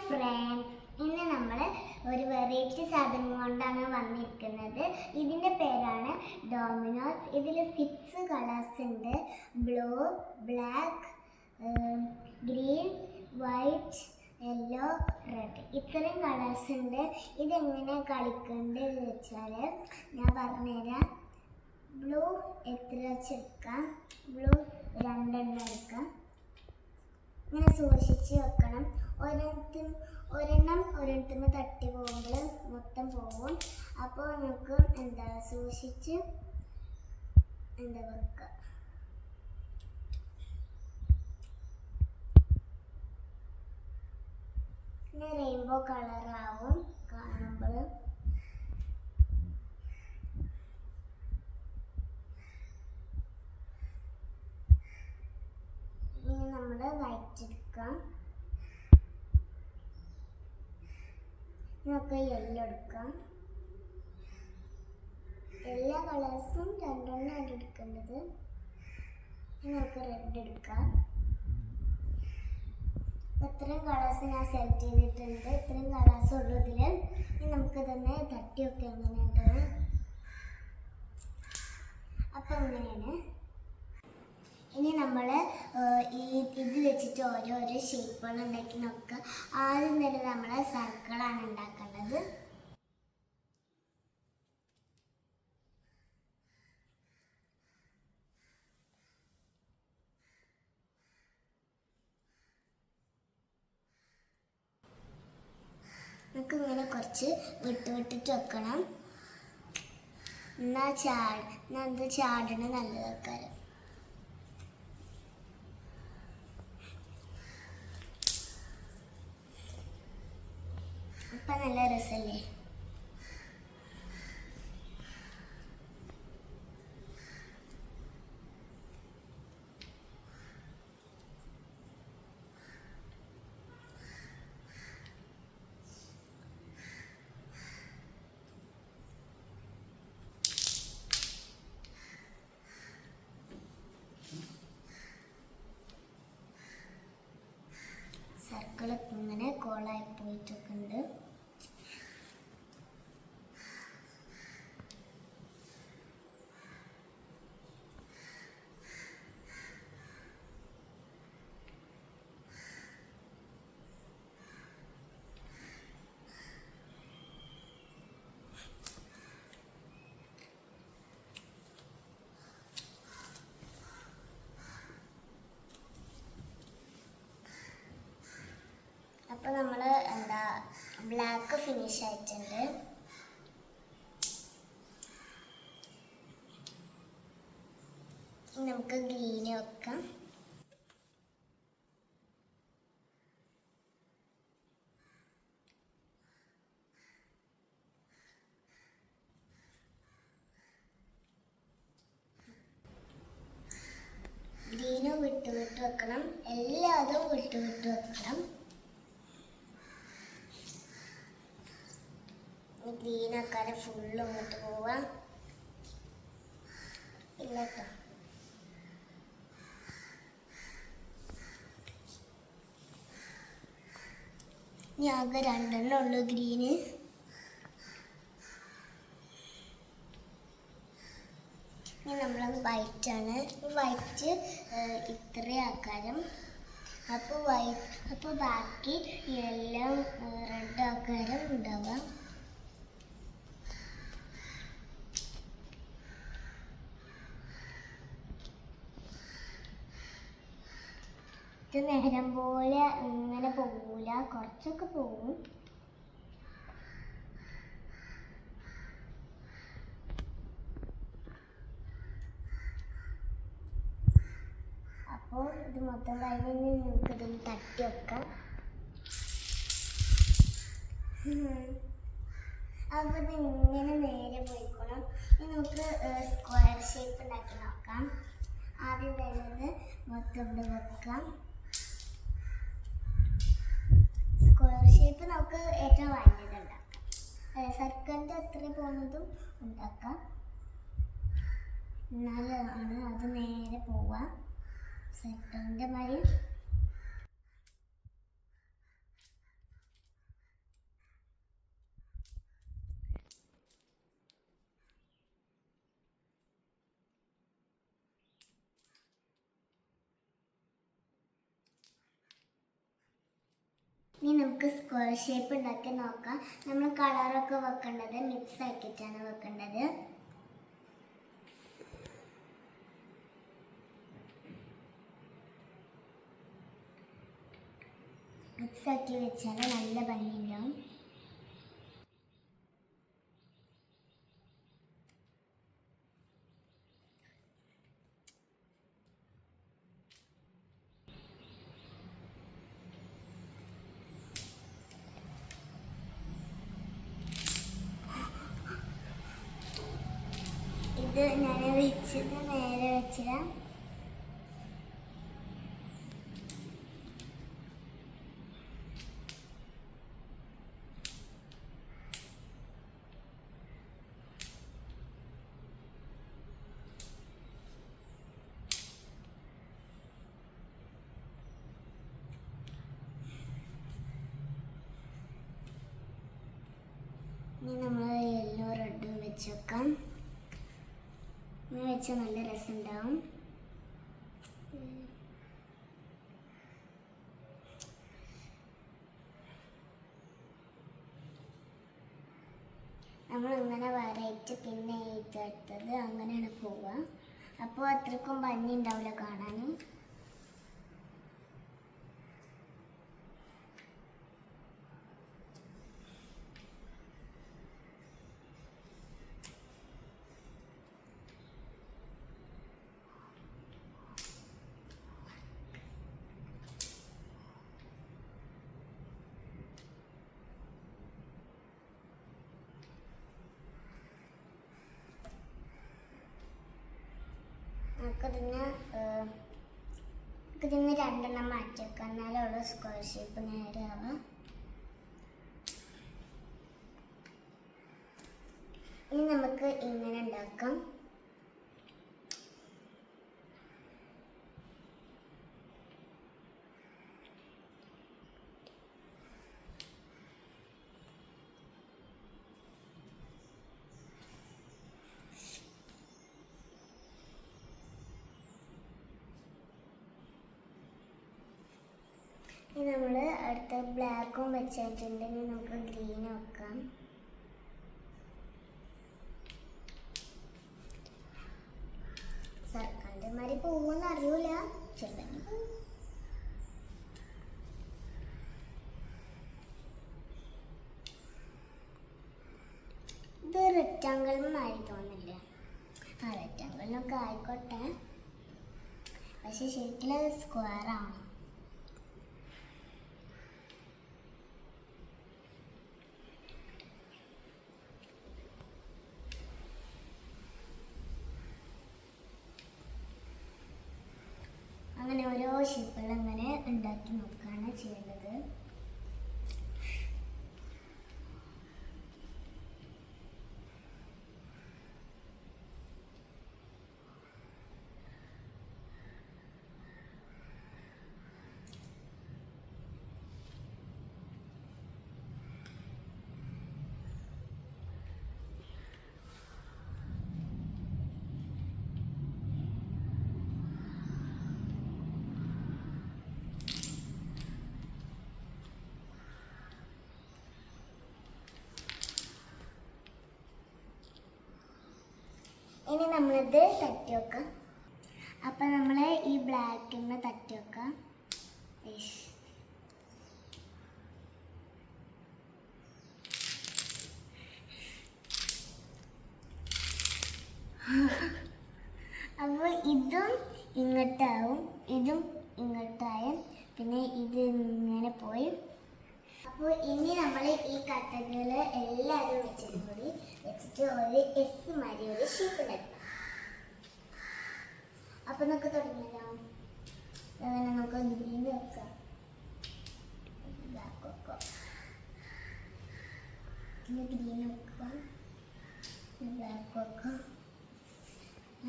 Friends, ഇന്ന് നമ്മൾ ഒരു വെറൈറ്റി സാധനം കൊണ്ടാണ് വന്നിരിക്കുന്നത്. ഇതിൻ്റെ പേരാണ് ഡോമിനോസ്. ഇതിൽ 6 കളേഴ്സ് ഉണ്ട്. Blue, black, green, white, yellow, red. ഇത്രയും കളേഴ്സ് ഉണ്ട്. ഇതെങ്ങനെ കളിക്കേണ്ടതെന്ന് വെച്ചാൽ ഞാൻ പറഞ്ഞുതരാം. ബ്ലൂ എത്ര വെച്ചെടുക്കാം? ബ്ലൂ 2 എണ്ണം എടുക്കാം. ഇങ്ങനെ സൂക്ഷിച്ച് വെക്കണം. ഒരെണ്ണത്തിന് തട്ടി പോകുമ്പോൾ മൊത്തം പോകും. അപ്പോൾ നമുക്ക് സൂക്ഷിച്ച് വെക്കുക. പിന്നെ റെയിൻബോ കളറാവും കാണുമ്പോൾ. ഇനി നമ്മൾ വൈറ്റ് എടുക്കാം. നമുക്ക് യെല്ലോ എടുക്കാം. എല്ലാ കളേഴ്സും 2 എണ്ണം എടുക്കേണ്ടത്. നമുക്ക് റെഡ് എടുക്കാം. ഇത്രയും കളേഴ്സ് ഞാൻ സെലക്ട് ചെയ്തിട്ടുണ്ട്. ഇത്രയും കളേഴ്സ് ഉള്ളൂ ഇതിൽ. ഇനി നമുക്കിതൊന്ന് തട്ടിയൊക്കെ എങ്ങനെയുണ്ടെന്ന്. അപ്പം അങ്ങനെയാണ്. ഇനി നമ്മൾ ഇത് വെച്ചിട്ട് ഓരോരോ ഷേപ്പുകൾ ഉണ്ടാക്കി നോക്കുക. ആദ്യം തന്നെ നമ്മൾ സർക്കിളാണ് ഉണ്ടാക്കേണ്ടത്. നമുക്ക് ഇങ്ങനെ കുറച്ച് വിട്ടിട്ട് വെക്കണം. എന്നാൽ ചാടണ നല്ലതാക്കാറ്. അപ്പം നല്ല രസമല്ലേ? സർക്കിൾ ഇങ്ങനെ കോളായി പോയിട്ടൊക്കെ ഉണ്ട്. അപ്പോൾ നമ്മൾ ബ്ലാക്ക് ഫിനിഷ് ആയിട്ടുണ്ട്. നമുക്ക് ഗ്രീന് വെക്കാം. ഗ്രീന് വിട്ട് വെക്കണം. എല്ലാതും വിട്ട് വെക്കണം. ഗ്രീൻ ആക്കാതെ ഫുള്ള് ഇങ്ങോട്ട് പോവാം. ഇല്ല കേട്ടോ. ഇനി ആകെ 2 എണ്ണം ഉള്ളു ഗ്രീന്. ഇനി നമ്മൾ വൈറ്റാണ്. വൈറ്റ് ഇത്രയും ആക്കാരം. അപ്പോൾ ബാക്കി എല്ലാം റെഡ് ആക്കാരം ഉണ്ടാവാം. ഇത് നേരം പോലെ ഇങ്ങനെ പോകൂല, കുറച്ചൊക്കെ പോകും. അപ്പോൾ ഇത് മൊത്തം കഴിഞ്ഞ് നമുക്കിത് തട്ടി വെക്കാം. അപ്പോൾ ഇത് ഇങ്ങനെ നേരെ പോയിക്കോണം. ഇനി നമുക്ക് സ്ക്വയർ ഷേപ്പ് ഉണ്ടാക്കി നോക്കാം. ആദ്യം വരുന്നത് മൊത്തം ഇവിടെ വെക്കാം. സ്ക്വയർ ഷേപ്പ് നമുക്ക് ഏറ്റവും വേണ്ടത് ഉണ്ടാക്കാം. സർക്കിളിൻ്റെ അത്ര പോകുന്നതും ഉണ്ടാക്കാം. എന്നാലാണ് അത് നേരെ പോവാം. സർക്കിളിൻ്റെ മാതിരി നമുക്ക് സ്ക്വയർ ഷേപ്പ് ഉണ്ടാക്കി നോക്കാം. നമ്മൾ കളറൊക്കെ വെക്കേണ്ടത് മിക്സ് ആക്കിയിട്ടാണ് വെക്കേണ്ടത്. മിക്സ് ആക്കി വെച്ചാൽ നല്ല ഭംഗിയുണ്ടാവും. ഇത് ഞാൻ വെച്ചത് നേരെ വെച്ചിടാം. ഇനി നമ്മൾ യെല്ലോ റെഡും വെച്ച് വെക്കാം. ഇങ്ങനെ വെച്ചാൽ നല്ല രസമുണ്ടാവും. നമ്മളിങ്ങനെ വരയിട്ട് പിന്നെ ഇതെടുത്തത് അങ്ങനെയാണ് പോവുക. അപ്പോൾ അത്രക്കും ഭംഗി ഉണ്ടാവില്ല കാണാൻ. നമുക്കിതിന് രണ്ടെണ്ണം മാറ്റി വെക്കാം. എന്നാലേ ഉള്ളൂ സ്ക്വയർ ഷേപ്പ് നേരെ ആവാം. ഇനി നമുക്ക് ഇങ്ങനെ ഉണ്ടാക്കാം. ഇനി നമ്മൾ അടുത്ത ബ്ലാക്കും വെച്ചിട്ടുണ്ട്. ഇനി നമുക്ക് ഗ്രീൻ വെക്കാം. സർക്കാരിൻ്റെ മാതിരി പോകുമെന്ന് അറിയൂല, ചെറുതെങ്കിൽ പോകും. ഇത് റെക്റ്റാങ്കിളിനായി തോന്നില്ല. റെക്റ്റാങ്കിളിനൊക്കെ ആയിക്കോട്ടെ, പക്ഷെ ശരിക്കും അത് സ്ക്വയർ ആണ്. അങ്ങനെ ഓരോ ഷേപ്പുകൾ അങ്ങനെ ഉണ്ടാക്കി നോക്കുകയാണ് ചെയ്യേണ്ടത്. ഇനി നമ്മളിത് തട്ടി വെക്കാം. അപ്പം നമ്മൾ ഈ ബ്ലാക്കിന് തട്ടി വെക്കാം. അപ്പോൾ ഇതും ഇങ്ങോട്ടാവും, ഇതും ഇങ്ങോട്ടായും, പിന്നെ ഇത് ഇങ്ങനെ പോയി. അപ്പോൾ ഇനി നമ്മൾ ഈ കട്ടകൾ എല്ലാവരും വെച്ചിട്ട് കൂടി വെച്ചിട്ട് ഒരു എസ് മാതിരി ഒരു ഷേപ്പ് ഉണ്ടാക്കണം. അപ്പോൾ നമുക്ക് തുടങ്ങിയല്ലോ. അങ്ങനെ നമുക്ക് ഗ്രീൻ വെക്കാം, ബ്ലാക്ക് വെക്കാം, ഗ്രീൻ വെക്കാം, ബ്ലാക്ക് വെക്കാം.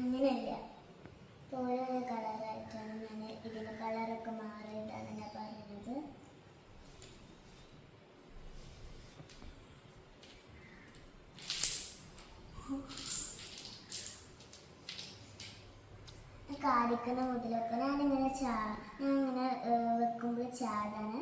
അങ്ങനെയല്ല, ഓരോ കളറായിട്ടാണ് ഞാൻ ഇതിൻ്റെ കളറൊക്കെ മാറിയിട്ടാണ് ഞാൻ പറയുന്നത്. കാരിക്കുന്ന മുതലൊക്കെ ഞാനിങ്ങനെ വെക്കുമ്പോൾ ചാടാണ്.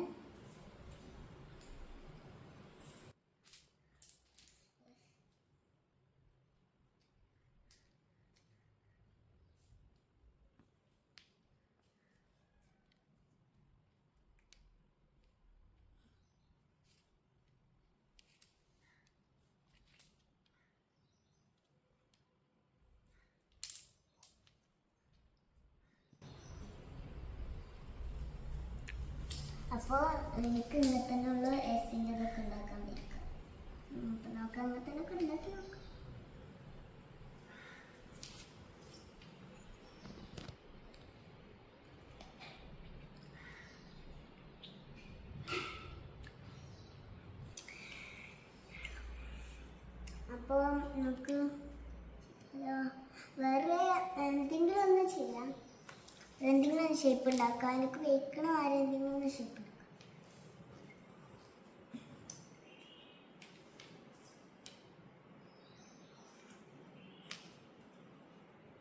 അപ്പോൾ എനിക്ക് ഇങ്ങനെ തന്നെ ഉള്ളു എസിൻ്റെ ഇതൊക്കെ ഉണ്ടാക്കാൻ പറ്റും. അപ്പം നമുക്ക് അങ്ങനെ തന്നെ ഒക്കെ ഉണ്ടാക്കി നോക്കാം. അപ്പോൾ നമുക്ക് വേറെ എന്തെങ്കിലും ഒന്ന് ചെയ്യാം. എന്തെങ്കിലും ഒന്ന് ഷേപ്പ് ഉണ്ടാക്കാം. എനിക്ക് വെയ്ക്കണ ആരെന്തെങ്കിലും ഒന്ന് ഷേപ്പ് ഉണ്ടാക്കാം.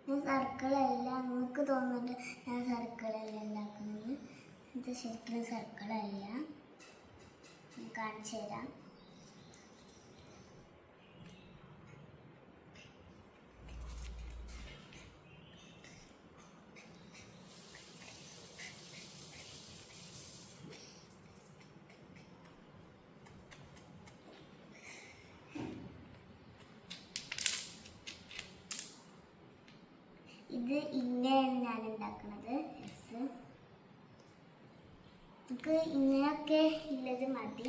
ഞാൻ സർക്കിളല്ല, നിങ്ങൾക്ക് തോന്നുന്നുണ്ട് ഞാൻ സർക്കിളല്ല ഉണ്ടാക്കുന്നത്. ഇത് ശരിക്കും സർക്കിളല്ല, കാണിച്ചു തരാം. ഇത് ഇങ്ങനെയാണ് ഞാൻ ഉണ്ടാക്കുന്നത്. നമുക്ക് ഇങ്ങനെയൊക്കെ ഉള്ളത് മതി.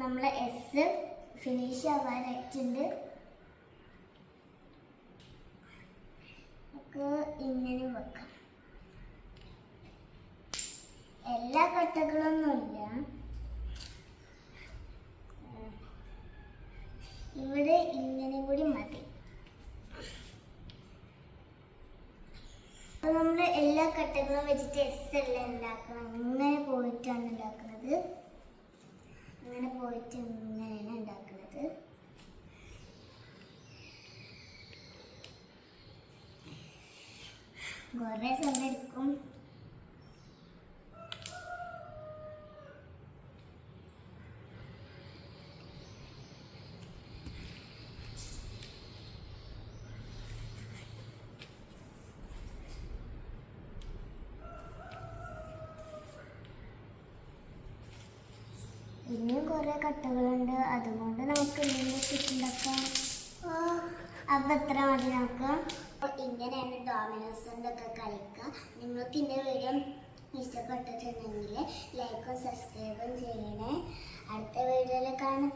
നമ്മളെ എസ് ഫിനിഷ് ആവാനായിട്ടുണ്ട്. നമുക്ക് ഇങ്ങനെ വെക്കാം. എല്ലാ കട്ടകളൊന്നുമില്ല, ഇവിടെ ഇങ്ങനെ കൂടി മതി. അപ്പോൾ നമ്മൾ എല്ലാ കട്ടകളും വെച്ചിട്ട് എസ് എല്ലാം ഉണ്ടാക്കണം. ഇങ്ങനെ പോയിട്ടാണ് ഉണ്ടാക്കുന്നത്. അങ്ങനെ പോയിട്ട് ഇങ്ങനെയാണ് ഉണ്ടാക്കുന്നത്. കുറേ സമയം എടുക്കും. ഇനിയും കുറേ കട്ടകളുണ്ട്, അതുകൊണ്ട് നമുക്ക് ഇങ്ങനെ ഉണ്ടാക്കാം. അപ്പം എത്ര മതി നമുക്ക്. അപ്പോൾ ഇങ്ങനെയാണ് ഡോമിനോസിൻ്റെ ഒക്കെ കളിക്കുക. നിങ്ങൾക്ക് ഇൻ്റെ വീഡിയോ ഇഷ്ടപ്പെട്ടിട്ടുണ്ടെങ്കിൽ ലൈക്കും സബ്സ്ക്രൈബും ചെയ്യണേ. അടുത്ത വീഡിയോയിൽ കാണാം.